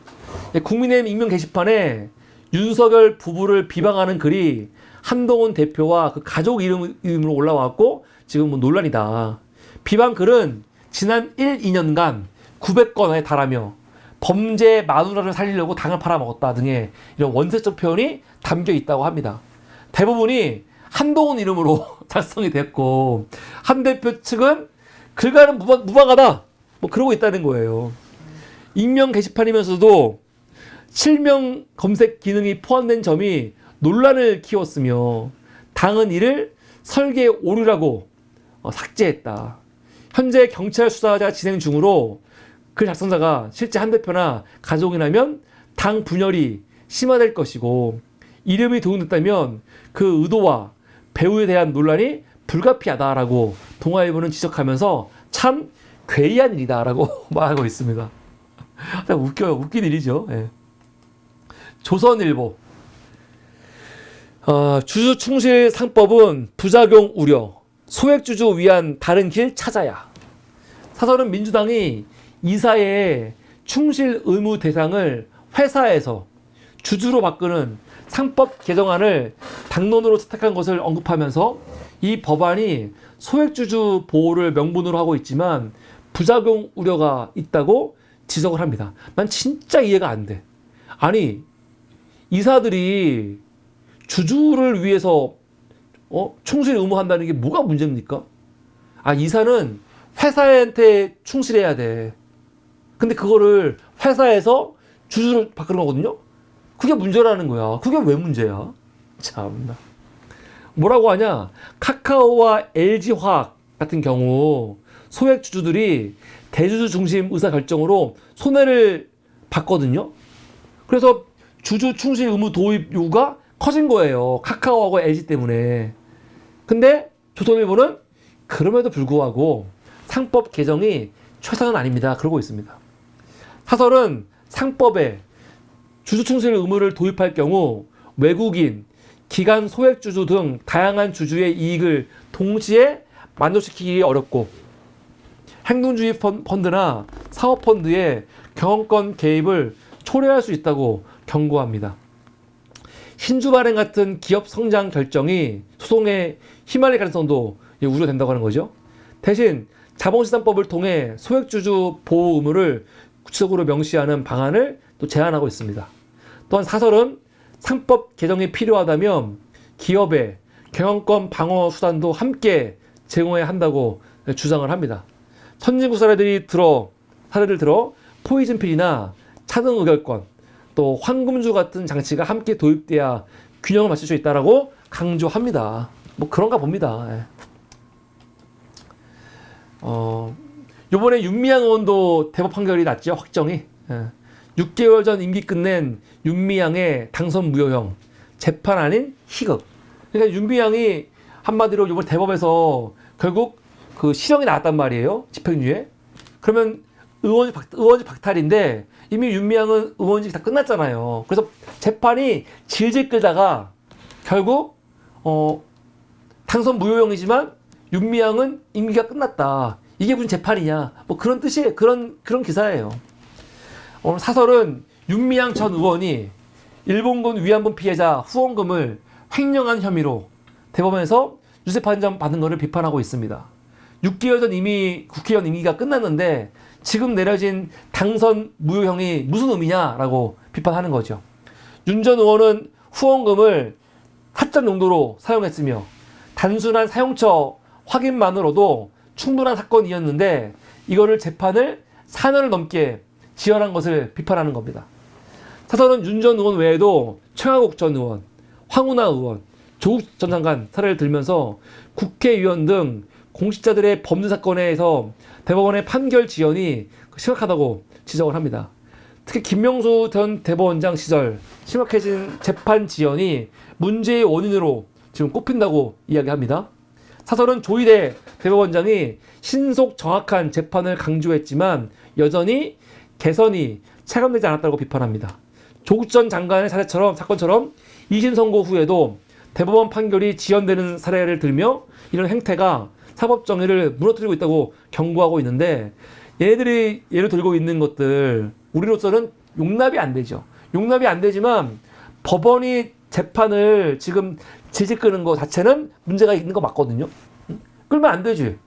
국민의힘 익명 게시판에 윤석열 부부를 비방하는 글이 한동훈 대표와 그 가족 이름으로 올라왔고 지금 뭐 논란이다. 비방 글은 지난 1, 2년간 900건에 달하며 범죄 마누라를 살리려고 당을 팔아먹었다 등의 이런 원색적 표현이 담겨 있다고 합니다. 대부분이 한동훈 이름으로 작성이 됐고 한 대표 측은 글과는 무방하다 뭐 그러고 있다는 거예요. 익명 게시판이면서도 실명 검색 기능이 포함된 점이 논란을 키웠으며 당은 이를 설계 오류라고 삭제했다. 현재 경찰 수사가 진행 중으로 글 작성자가 실제 한 대표나 가족이라면 당 분열이 심화될 것이고 이름이 도용됐다면 그 의도와 배우에 대한 논란이 불가피하다라고 동아일보는 지적하면서 참 괴이한 일이다라고 말하고 있습니다. 웃겨요. 웃긴 일이죠. 예. 조선일보 주주 충실 상법은 부작용 우려 소액주주 위한 다른 길 찾아야. 사설은 민주당이 이사의 충실 의무 대상을 회사에서 주주로 바꾸는 상법 개정안을 당론으로 채택한 것을 언급하면서 이 법안이 소액주주 보호를 명분으로 하고 있지만 부작용 우려가 있다고 지적을 합니다. 난 진짜 이해가 안 돼. 아니 이사들이 주주를 위해서 충실 의무한다는 게 뭐가 문제입니까? 이사는 회사한테 충실해야 돼. 근데 그거를 회사에서 주주를 바꾸는 거거든요? 그게 문제라는 거야. 그게 왜 문제야? 참나. 뭐라고 하냐? 카카오와 LG화학 같은 경우 소액 주주들이 대주주 중심 의사결정으로 손해를 봤거든요? 그래서 주주 충실 의무 도입 요구가 커진 거예요. 카카오하고 LG 때문에. 근데 조선일보는 그럼에도 불구하고 상법 개정이 최선은 아닙니다. 그러고 있습니다. 사설은 상법에 주주 충실 의무를 도입할 경우 외국인, 기관 소액주주 등 다양한 주주의 이익을 동시에 만족시키기 어렵고 행동주의 펀드나 사업펀드의 경영권 개입을 초래할 수 있다고 경고합니다. 신주 발행 같은 기업 성장 결정이 소송에 휘말릴 가능성도 우려된다고 하는 거죠. 대신 자본시장법을 통해 소액주주 보호 의무를 구체적으로 명시하는 방안을 또 제안하고 있습니다. 또한 사설은 상법 개정이 필요하다면 기업의 경영권 방어 수단도 함께 제공해야 한다고 주장을 합니다. 선진국 사례를 들어 포이즌필이나 차등 의결권, 또 황금주 같은 장치가 함께 도입돼야 균형을 맞출 수 있다라고 강조합니다. 뭐 그런가 봅니다. 요번에 윤미향 의원도 대법 판결이 났죠. 확정이. 6개월 전 임기 끝낸 윤미향의 당선 무효형. 재판 아닌 희극. 그러니까 윤미향이 한마디로 요번 대법에서 결국 그 실형이 나왔단 말이에요. 집행유예. 그러면 의원직 박탈인데 이미 윤미향은 의원직이 다 끝났잖아요. 그래서 재판이 질질 끌다가 결국 당선 무효형이지만 윤미향은 임기가 끝났다. 이게 무슨 재판이냐? 뭐 그런 뜻이에요. 그런 기사예요. 오늘 사설은 윤미향 전 의원이 일본군 위안부 피해자 후원금을 횡령한 혐의로 대법원에서 유죄 판정 받은 것을 비판하고 있습니다. 6개월 전 이미 국회의원 임기가 끝났는데 지금 내려진 당선 무효형이 무슨 의미냐라고 비판하는 거죠. 윤 전 의원은 후원금을 사적 용도로 사용했으며 단순한 사용처 확인만으로도 충분한 사건이었는데 이거를 재판을 4년을 넘게 지연한 것을 비판하는 겁니다. 사설은 윤 전 의원 외에도 최강욱 전 의원, 황운하 의원, 조국 전 장관 사례를 들면서 국회의원 등 공직자들의 범죄 사건에서 대법원의 판결 지연이 심각하다고 지적을 합니다. 특히 김명수 전 대법원장 시절 심각해진 재판 지연이 문제의 원인으로 지금 꼽힌다고 이야기합니다. 사설은 조희대 대법원장이 신속 정확한 재판을 강조했지만 여전히 개선이 체감되지 않았다고 비판합니다. 조국 전 장관의 사건처럼 2심 선고 후에도 대법원 판결이 지연되는 사례를 들며 이런 행태가 사법 정의를 무너뜨리고 있다고 경고하고 있는데 얘네들이 예를 들고 있는 것들 우리로서는 용납이 안 되죠. 용납이 안 되지만 법원이 재판을 지금 질질 끄는 거 자체는 문제가 있는 거 맞거든요. 끌면 안 되지.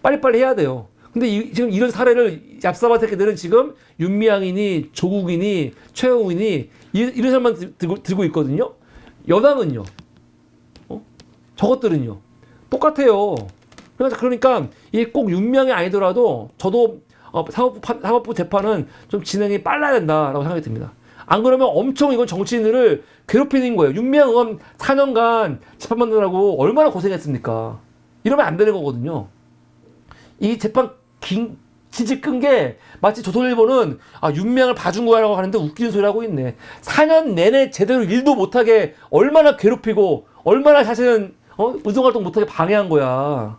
빨리빨리 해야 돼요. 근데 지금 이런 사례를 얍삽한 새끼들은 지금 윤미향이니 조국이니 최영우이니 이런 사람만 들고 있거든요. 여당은요. 저것들은요. 똑같아요. 그러니까 이게 꼭 윤미향이 아니더라도 저도 사법부 재판은 좀 진행이 빨라야 된다라고 생각이 듭니다. 안 그러면 엄청 이건 정치인들을 괴롭히는 거예요. 윤미향 의원 4년간 재판 받느라고 얼마나 고생했습니까? 이러면 안 되는 거거든요. 이 재판 진짜 끈 게 마치 조선일보는 윤미향을 봐준 거라고 하는데 웃기는 소리 하고 있네. 4년 내내 제대로 일도 못하게 얼마나 괴롭히고 얼마나 사실은 의정활동 못하게 방해한 거야.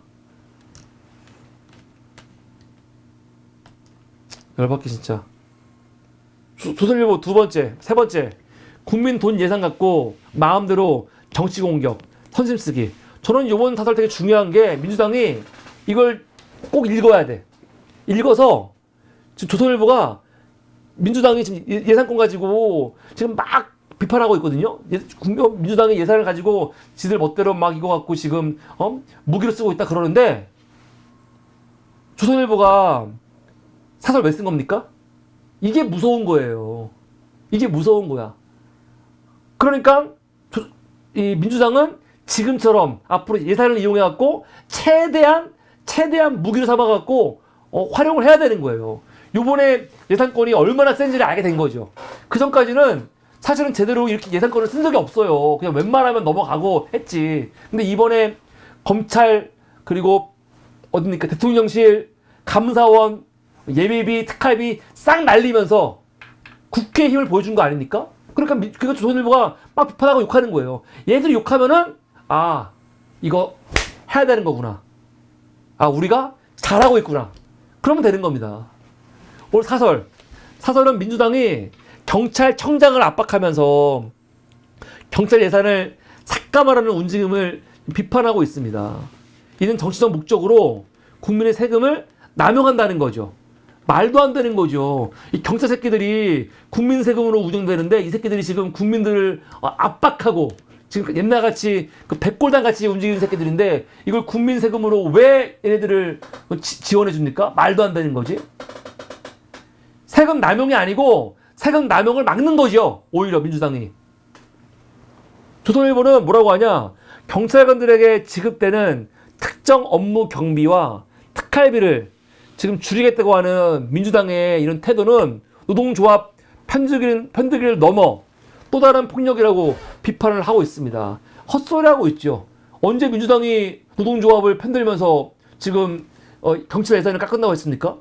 열받게 진짜. 조선일보 세 번째 국민 돈 예산 갖고 마음대로 정치 공격 선심 쓰기. 저는 이번 사설 되게 중요한 게 민주당이 이걸 꼭 읽어야 돼. 읽어서 지금 조선일보가 민주당이 지금 예산권 가지고 지금 막 비판하고 있거든요. 민주당이 예산을 가지고 지들 멋대로 막 이거 갖고 지금 무기로 쓰고 있다 그러는데 조선일보가 사설 왜 쓴 겁니까? 이게 무서운 거예요. 이게 무서운 거야. 그러니까 이 민주당은 지금처럼 앞으로 예산을 이용해 갖고 최대한 무기를 삼아 갖고 활용을 해야 되는 거예요. 요번에 예산권이 얼마나 센지를 알게 된 거죠. 그 전까지는 사실은 제대로 이렇게 예산권을 쓴 적이 없어요. 그냥 웬만하면 넘어가고 했지. 근데 이번에 검찰 그리고 어딥니까 대통령실 감사원 예비비 특활비 싹 날리면서 국회의 힘을 보여준 거 아닙니까? 그러니까 그거 조선일보가 막 비판하고 욕하는 거예요. 얘들이 욕하면은 이거 해야 되는 거구나. 우리가 잘하고 있구나. 그러면 되는 겁니다. 오늘 사설은 민주당이 경찰청장을 압박하면서 경찰 예산을 삭감하라는 움직임을 비판하고 있습니다. 이는 정치적 목적으로 국민의 세금을 남용한다는 거죠. 말도 안 되는 거죠. 이 경찰 새끼들이 국민 세금으로 운영되는데 이 새끼들이 지금 국민들을 압박하고 지금 옛날같이 그 백골단 같이 움직이는 새끼들인데 이걸 국민 세금으로 왜 얘네들을 지원해 줍니까? 말도 안 되는 거지. 세금 남용이 아니고 세금 남용을 막는 거죠. 오히려 민주당이. 조선일보는 뭐라고 하냐? 경찰관들에게 지급되는 특정 업무 경비와 특활비를 지금 줄이겠다고 하는 민주당의 이런 태도는 노동조합 편들기를 넘어 또 다른 폭력이라고 비판을 하고 있습니다. 헛소리하고 있죠. 언제 민주당이 노동조합을 편들면서 지금 경찰 예산을 깎는다고 했습니까?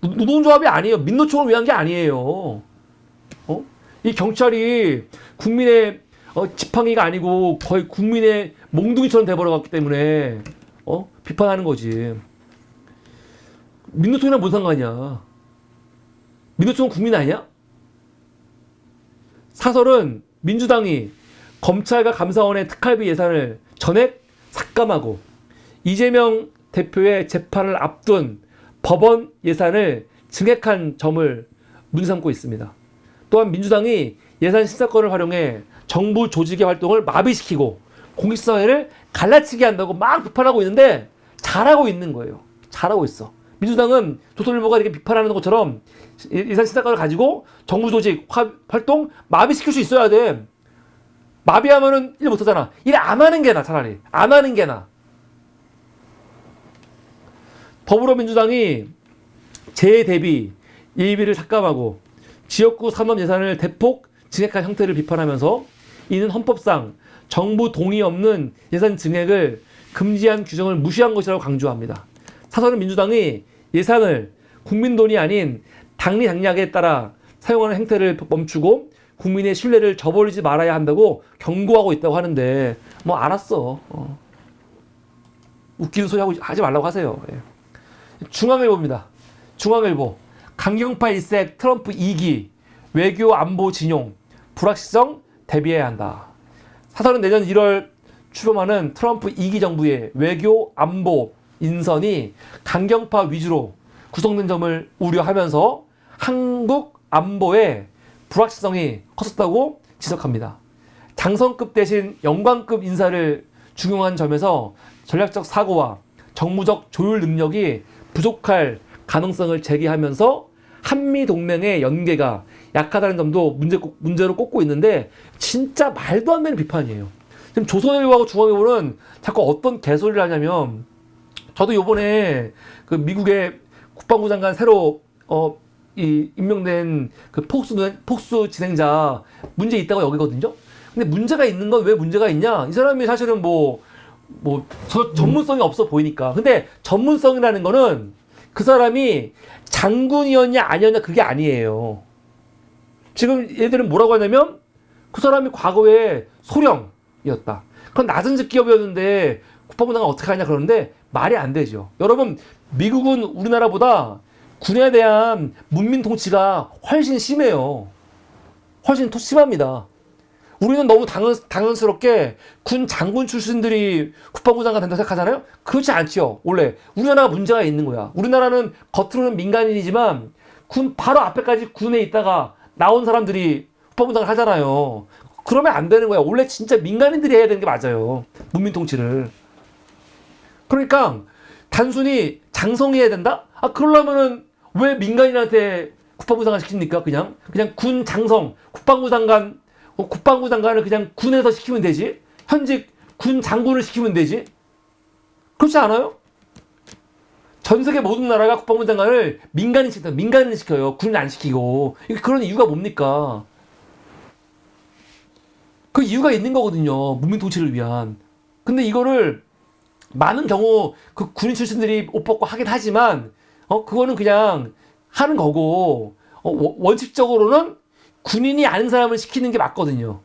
노동조합이 아니에요. 민노총을 위한 게 아니에요. 이 경찰이 국민의 지팡이가 아니고 거의 국민의 몽둥이처럼 돼버려갔기 때문에 비판하는 거지. 민노총이랑 뭔 상관이야? 민노총은 국민 아니야? 사설은 민주당이 검찰과 감사원의 특활비 예산을 전액 삭감하고 이재명 대표의 재판을 앞둔 법원 예산을 증액한 점을 문제 삼고 있습니다. 또한 민주당이 예산 심사권을 활용해 정부 조직의 활동을 마비시키고 공직사회를 갈라치게 한다고 막 비판하고 있는데 잘하고 있는 거예요. 잘하고 있어. 민주당은 조선일보가 이렇게 비판하는 것처럼 예산 심사권을 가지고 정부 조직 활동 마비시킬 수 있어야 돼. 마비하면은 일 못하잖아. 일 안 하는 게 나, 차라리. 안 하는 게 나. 더불어민주당이 재해 대비 예비를 삭감하고 지역구 산업 예산을 대폭 증액한 형태를 비판하면서 이는 헌법상 정부 동의 없는 예산 증액을 금지한 규정을 무시한 것이라고 강조합니다. 사설은 민주당이 예산을 국민 돈이 아닌 당리 당략에 따라 사용하는 행태를 멈추고 국민의 신뢰를 저버리지 말아야 한다고 경고하고 있다고 하는데 뭐 알았어. 웃기는 소리 하지 말라고 하세요. 예. 중앙일보입니다. 중앙일보. 강경파 일색 트럼프 2기 외교 안보 진용 불확실성 대비해야 한다. 사설은 내년 1월 출범하는 트럼프 2기 정부의 외교 안보 인선이 강경파 위주로 구성된 점을 우려하면서 한국 안보의 불확실성이 컸었다고 지적합니다. 장성급 대신 영광급 인사를 중용한 점에서 전략적 사고와 정무적 조율 능력이 부족할 가능성을 제기하면서 한미동맹의 연계가 약하다는 점도 문제로 꼽고 있는데 진짜 말도 안 되는 비판이에요. 지금 조선일보하고 중앙일보는 자꾸 어떤 개소리를 하냐면 저도 요번에 그 미국의 국방부 장관 새로 임명된 그 폭스 진행자 문제 있다고 여기거든요. 근데 문제가 있는 건 왜 문제가 있냐? 이 사람이 사실은 전문성이 없어 보이니까. 근데 전문성이라는 거는 그 사람이 장군이었냐 아니었냐 그게 아니에요. 지금 얘들은 뭐라고 하냐면 그 사람이 과거에 소령이었다. 그건 낮은 직기업이었는데 국방부 장관 어떻게 하냐 그러는데 말이 안 되죠. 여러분 미국은 우리나라보다 군에 대한 문민 통치가 훨씬 심해요. 훨씬 심합니다. 우리는 너무 당연스럽게 군 장군 출신들이 국방부 장관 된다고 생각하잖아요? 그렇지 않죠. 원래 우리나라가 문제가 있는 거야. 우리나라는 겉으로는 민간인이지만 군 바로 앞에까지 군에 있다가 나온 사람들이 국방부 장관 하잖아요. 그러면 안 되는 거야. 원래 진짜 민간인들이 해야 되는 게 맞아요. 문민 통치를. 그러니까 단순히 장성해야 된다? 그러려면은 왜 민간인한테 국방부 장관 시킵니까? 그냥 군 장성, 국방부 장관을 그냥 군에서 시키면 되지. 현직 군 장군을 시키면 되지. 그렇지 않아요? 전 세계 모든 나라가 국방부 장관을 민간인을 시켜요. 군인 안 시키고. 그런 이유가 뭡니까? 그 이유가 있는 거거든요. 문민 통치를 위한. 근데 이거를 많은 경우 그 군인 출신들이 옷 벗고 하긴 하지만 그거는 그냥 하는 거고 원칙적으로는 군인이 아닌 사람을 시키는 게 맞거든요.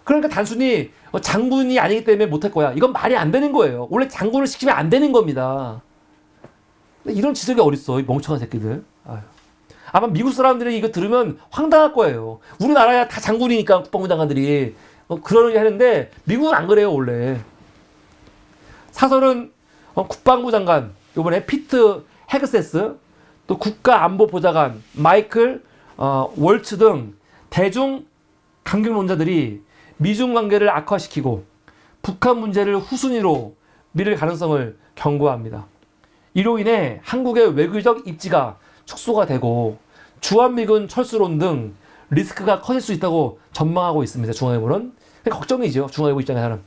그러니까 단순히 장군이 아니기 때문에 못할 거야. 이건 말이 안 되는 거예요. 원래 장군을 시키면 안 되는 겁니다. 이런 지적이 어딨어, 이 멍청한 새끼들. 아유. 아마 미국 사람들이 이거 들으면 황당할 거예요. 우리나라야 다 장군이니까 국방부 장관들이 그러는 게 하는데 미국은 안 그래요 원래. 사설은 국방부 장관 이번에 피트 헤그세스 또 국가안보보좌관 마이클 월츠 등 대중 강경론자들이 미중 관계를 악화시키고 북한 문제를 후순위로 미룰 가능성을 경고합니다. 이로 인해 한국의 외교적 입지가 축소가 되고 주한미군 철수론 등 리스크가 커질 수 있다고 전망하고 있습니다. 중앙일보는. 걱정이죠. 중앙일보 입장에서는.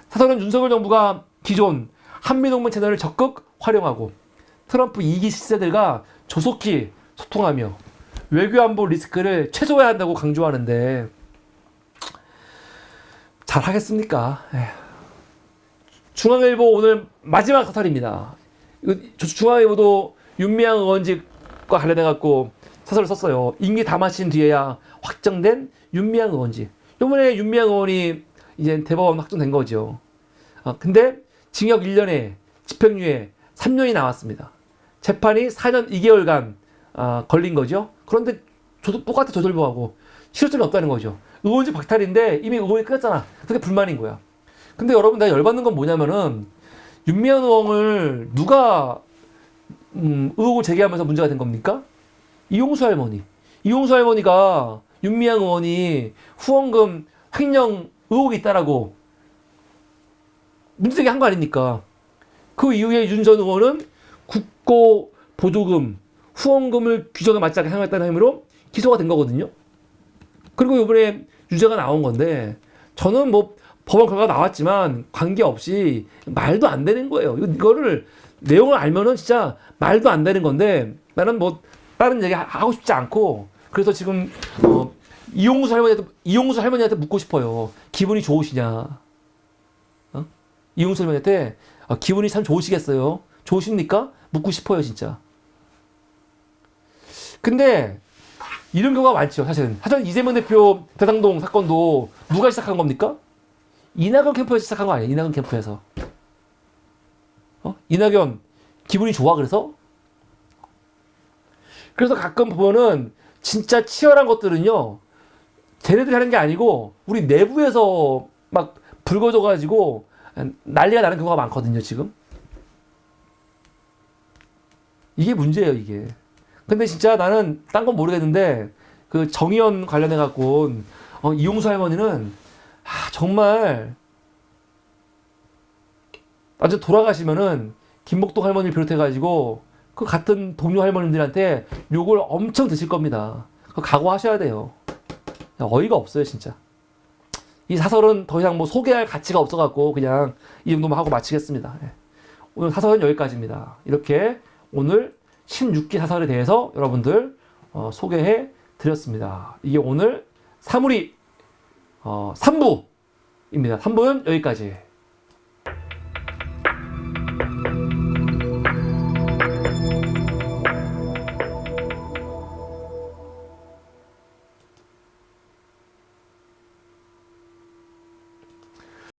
사설은 윤석열 정부가 기존 한미동맹 채널을 적극 활용하고 트럼프 2기 시세들과 조속히 소통하며 외교안보 리스크를 최소화해야 한다고 강조하는데 잘 하겠습니까? 중앙일보 오늘 마지막 사설입니다. 이거 중앙일보도 윤미향 의원직과 관련해갖고 사설을 썼어요. 임기 다 마친 뒤에야 확정된 윤미향 의원직. 이번에 윤미향 의원이 이제 대법원 확정된 거죠. 근데 징역 1년에 집행유예 3년이 나왔습니다. 재판이 4년 2개월간 걸린 거죠. 그런데 똑같아 조절부하고 실효점이 없다는 거죠. 의원직 박탈인데 이미 의원이 끝났잖아. 그게 불만인 거야. 근데 여러분 내가 열받는 건 뭐냐면은 윤미향 의원을 누가 의혹을 제기하면서 문제가 된 겁니까? 이용수 할머니. 이용수 할머니가 윤미향 의원이 후원금 횡령 의혹이 있다라고 문제제기 한 거 아닙니까? 그 이후에 윤 전 의원은 국고 보조금, 후원금을 규정에 맞지 않게 사용했다는 혐의로 기소가 된 거거든요. 그리고 이번에 유죄가 나온 건데 저는 뭐 법원 결과가 나왔지만 관계없이 말도 안 되는 거예요. 이거를 내용을 알면은 진짜 말도 안 되는 건데 나는 뭐 다른 얘기 하고 싶지 않고 그래서 지금 이용수 할머니한테 묻고 싶어요. 기분이 좋으시냐? 이용수 할머니한테 기분이 참 좋으시겠어요? 좋으십니까? 묻고 싶어요, 진짜. 근데 이런 경우가 많죠, 사실은. 사실 이재명 대표 대장동 사건도 누가 시작한 겁니까? 이낙연 캠프에서 시작한 거 아니에요? 이낙연 캠프에서. 이낙연 기분이 좋아 그래서? 그래서 가끔 보면은 진짜 치열한 것들은요. 쟤네들이 하는 게 아니고 우리 내부에서 막 불거져가지고 난리가 나는 경우가 많거든요, 지금. 이게 문제예요, 이게. 근데 진짜 나는 딴 건 모르겠는데 그 정의연 관련해갖고 이용수 할머니는 정말 나중에 돌아가시면은 김복동 할머니를 비롯해가지고 그 같은 동료 할머님들한테 욕을 엄청 드실 겁니다. 그거 각오하셔야 돼요. 어이가 없어요, 진짜. 이 사설은 더 이상 뭐 소개할 가치가 없어갖고 그냥 이 정도만 하고 마치겠습니다. 오늘 사설은 여기까지입니다. 이렇게 오늘 16기 사설에 대해서 여러분들 소개해 드렸습니다. 이게 오늘 사물이 3부입니다. 3부는 여기까지.